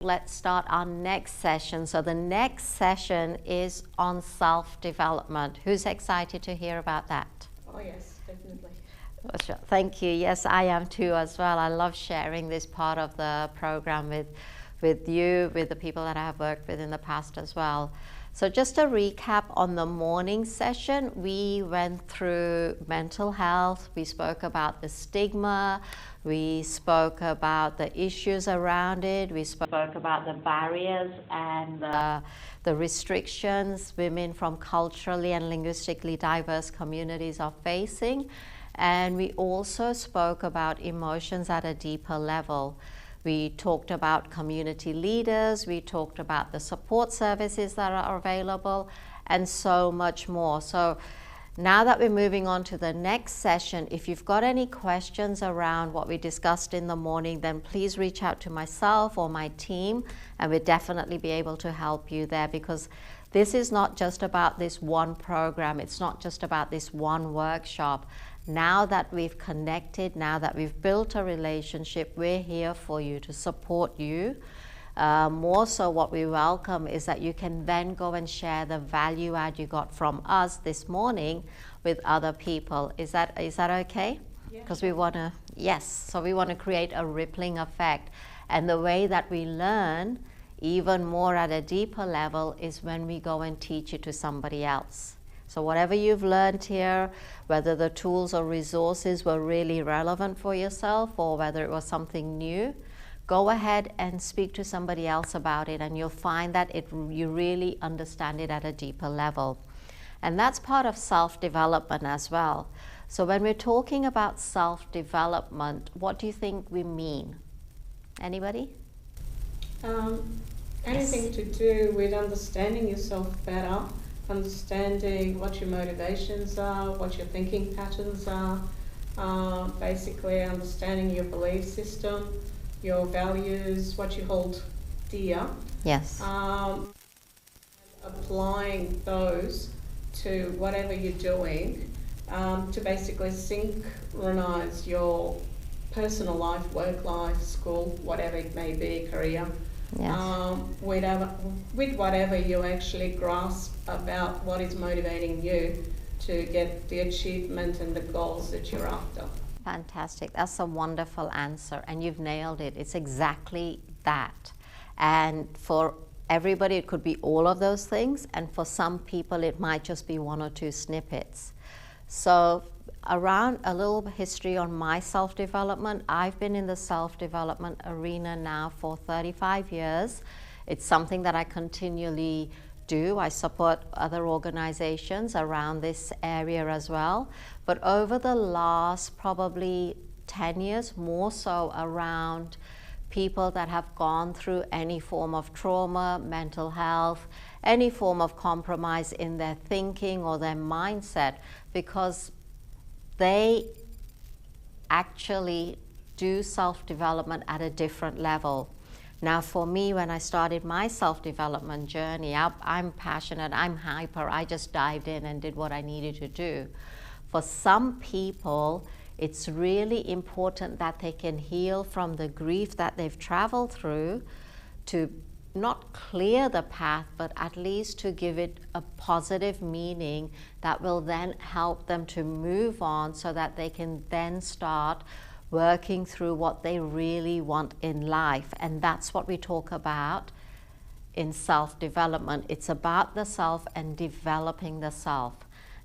let's start our next session. So the next session is on self-development. Who's excited to hear about that? Oh yes, definitely. Thank you. Yes, I am too as well. I love sharing this part of the program with you, with the people that I have worked with in the past as well. So just a recap on the morning session, we went through mental health, we spoke about the stigma, we spoke about the issues around it, we spoke about the barriers and the restrictions women from culturally and linguistically diverse communities are facing. And we also spoke about emotions at a deeper level. We talked about community leaders, we talked about the support services that are available, and so much more. So now that we're moving on to the next session, if you've got any questions around what we discussed in the morning, then please reach out to myself or my team, and we'll definitely be able to help you there, because this is not just about this one program, it's not just about this one workshop. Now that we've connected, now that we've built a relationship, we're here for you, to support you. More so what we welcome is that you can then go and share the value add you got from us this morning with other people. Is that okay? Because we want to, yes, so we want to create a rippling effect. And the way that we learn even more at a deeper level is when we go and teach it to somebody else. So whatever you've learned here, whether the tools or resources were really relevant for yourself or whether it was something new, go ahead and speak to somebody else about it, and you'll find that you really understand it at a deeper level. And that's part of self-development as well. So when we're talking about self-development, what do you think we mean? Anybody? Anything to do with understanding yourself better, understanding what your motivations are, what your thinking patterns are, basically understanding your belief system, your values, what you hold dear. Yes. Applying those to whatever you're doing, to basically synchronize your personal life, work life, school, whatever it may be, career. Yes. With whatever you actually grasp about what is motivating you to get the achievement and the goals that you're after. Fantastic. That's a wonderful answer, and you've nailed it. It's exactly that. And for everybody, it could be all of those things, and for some people, it might just be one or two snippets. So around a little history on my self-development, I've been in the self-development arena now for 35 years. It's something that I continually do. I support other organizations around this area as well. But over the last probably 10 years, more so around people that have gone through any form of trauma, mental health, any form of compromise in their thinking or their mindset, because they actually do self-development at a different level. Now for me, when I started my self-development journey, I'm passionate, I'm hyper, I just dived in and did what I needed to do. For some people, it's really important that they can heal from the grief that they've traveled through, to not clear the path, but at least to give it a positive meaning that will then help them to move on, so that they can then start working through what they really want in life. And that's what we talk about in self-development. It's about the self and developing the self.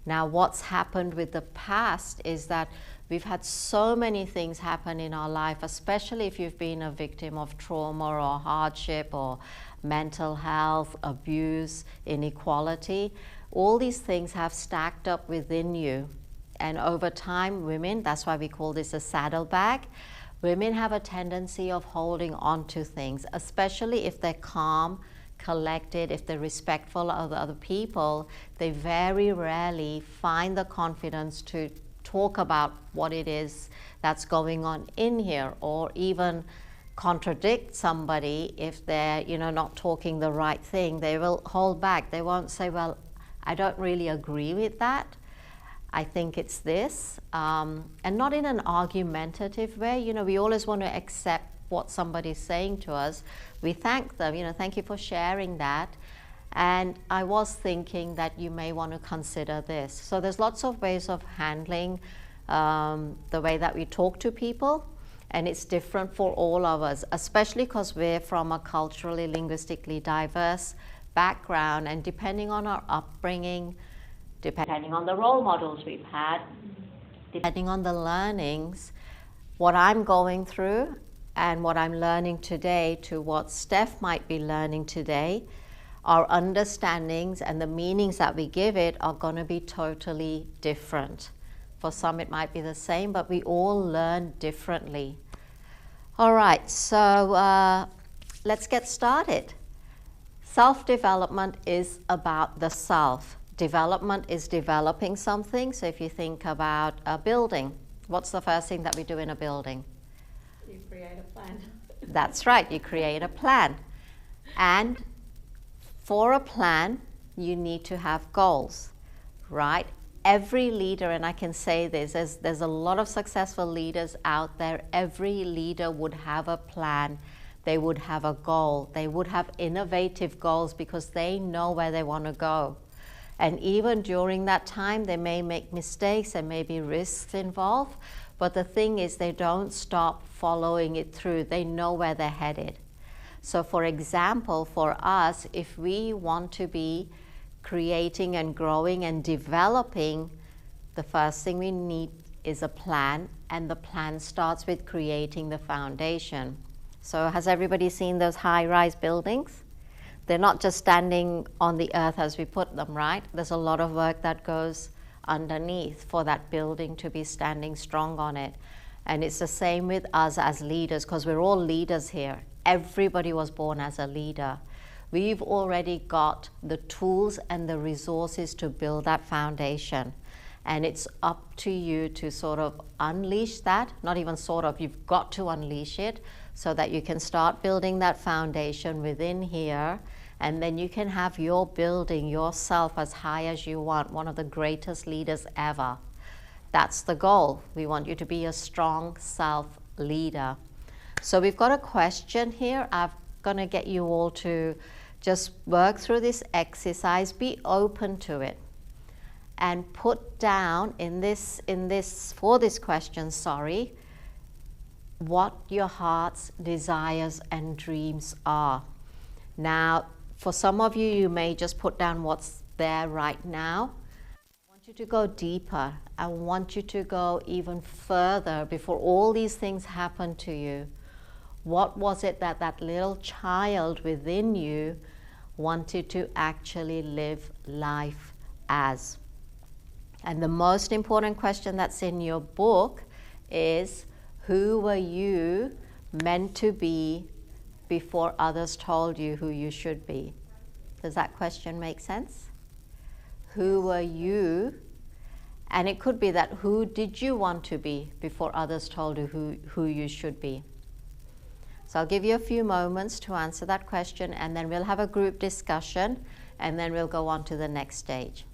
Now, what's happened with the past is that we've had so many things happen in our life, especially if you've been a victim of trauma or hardship or mental health, abuse, inequality. All these things have stacked up within you. And over time, women, that's why we call this a saddlebag, women have a tendency of holding on to things, especially if they're calm, collected, if they're respectful of other people. They very rarely find the confidence to talk about what it is that's going on in here, or even contradict somebody if they're not talking the right thing. They will hold back. They won't say, well, I don't really agree with that, I think it's this, and not in an argumentative way. We always want to accept what somebody's saying to us, we thank them, thank you for sharing that. And I was thinking that you may want to consider this. So there's lots of ways of handling the way that we talk to people, and it's different for all of us, especially because we're from a culturally, linguistically diverse background, and depending on our upbringing, depending on the role models we've had, depending on the learnings, what I'm going through and what I'm learning today to what Steph might be learning today, our understandings and the meanings that we give it are going to be totally different. For some it might be the same, but we all learn differently. All right, so let's get started. Self-development is about the self. Development is developing something. So if you think about a building, what's the first thing that we do in a building? You create a plan. That's right, you create a plan. And for a plan, you need to have goals, right? Every leader, and I can say this, there's a lot of successful leaders out there. Every leader would have a plan. They would have a goal. They would have innovative goals because they know where they want to go. And even during that time, they may make mistakes, there may be risks involved, but the thing is they don't stop following it through. They know where they're headed. So for example, for us, if we want to be creating and growing and developing, the first thing we need is a plan, and the plan starts with creating the foundation. So has everybody seen those high-rise buildings? They're not just standing on the earth as we put them, right? There's a lot of work that goes underneath for that building to be standing strong on it. And it's the same with us as leaders, because we're all leaders here. Everybody was born as a leader. We've already got the tools and the resources to build that foundation. And it's up to you to sort of unleash that, not even sort of, you've got to unleash it so that you can start building that foundation within here, and then you can have your building yourself as high as you want, one of the greatest leaders ever. That's the goal. We want you to be a strong self-leader. So we've got a question here. I'm going to get you all to just work through this exercise, be open to it, and put down for this question, what your heart's desires and dreams are. Now, for some of you, you may just put down what's there right now. I want you to go deeper. I want you to go even further before all these things happen to you. What was it that that little child within you wanted to actually live life as? And the most important question that's in your book is, who were you meant to be before others told you who you should be? Does that question make sense? Who were you? And it could be that, who did you want to be before others told you who you should be? So I'll give you a few moments to answer that question, and then we'll have a group discussion, and then we'll go on to the next stage.